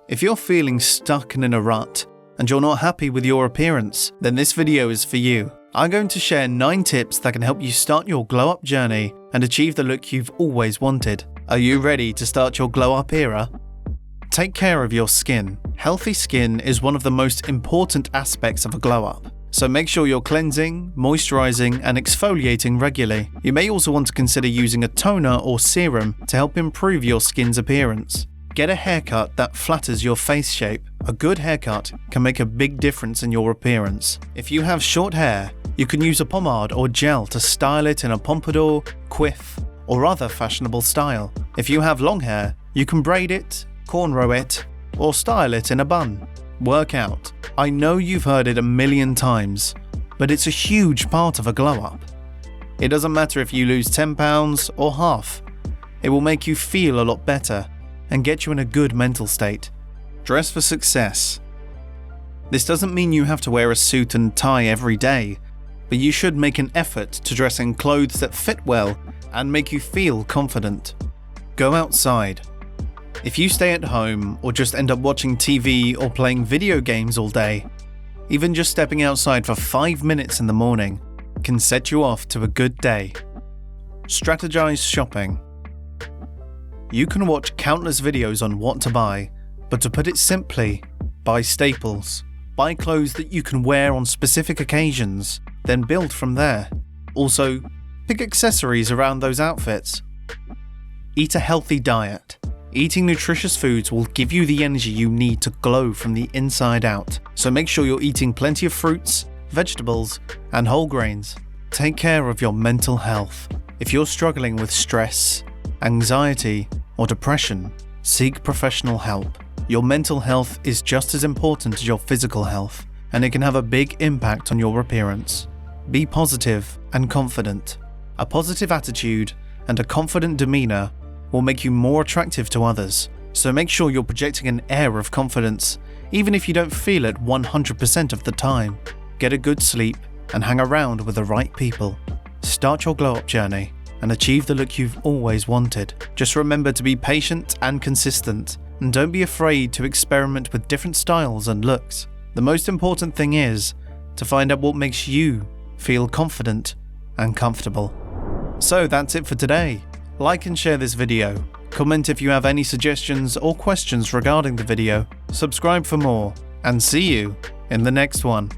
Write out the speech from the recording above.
If you're feeling stuck and in a rut, and you're not happy with your appearance, then this video is for you. I'm going to share 9 tips that can help you start your glow up journey and achieve the look you've always wanted. Are you ready to start your glow up era? Take care of your skin. Healthy skin is one of the most important aspects of a glow up. So make sure you're cleansing, moisturizing, and exfoliating regularly. You may also want to consider using a toner or serum to help improve your skin's appearance. Get a haircut that flatters your face shape. A good haircut can make a big difference in your appearance. If you have short hair, you can use a pomade or gel to style it in a pompadour, quiff, or other fashionable style. If you have long hair, you can braid it, cornrow it, or style it in a bun. Work out. I know you've heard it a million times, but it's a huge part of a glow up. It doesn't matter if you lose 10 pounds or half. It will make you feel a lot better and get you in a good mental state. Dress for success. This doesn't mean you have to wear a suit and tie every day, but you should make an effort to dress in clothes that fit well and make you feel confident. Go outside. If you stay at home or just end up watching TV or playing video games all day, even just stepping outside for 5 minutes in the morning can set you off to a good day. Strategize shopping. You can watch countless videos on what to buy, but to put it simply, buy staples. Buy clothes that you can wear on specific occasions, then build from there. Also, pick accessories around those outfits. Eat a healthy diet. Eating nutritious foods will give you the energy you need to glow from the inside out, so make sure you're eating plenty of fruits, vegetables, and whole grains. Take care of your mental health. If you're struggling with stress, anxiety, or depression, seek professional help. Your mental health is just as important as your physical health, and it can have a big impact on your appearance. Be positive and confident. A positive attitude and a confident demeanor will make you more attractive to others, so make sure you're projecting an air of confidence, even if you don't feel it 100% of the time. Get a good sleep and hang around with the right people. Start your glow-up journey and achieve the look you've always wanted. Just remember to be patient and consistent, and don't be afraid to experiment with different styles and looks. The most important thing is to find out what makes you feel confident and comfortable. So that's it for today. Like and share this video. Comment if you have any suggestions or questions regarding the video. Subscribe for more, and see you in the next one.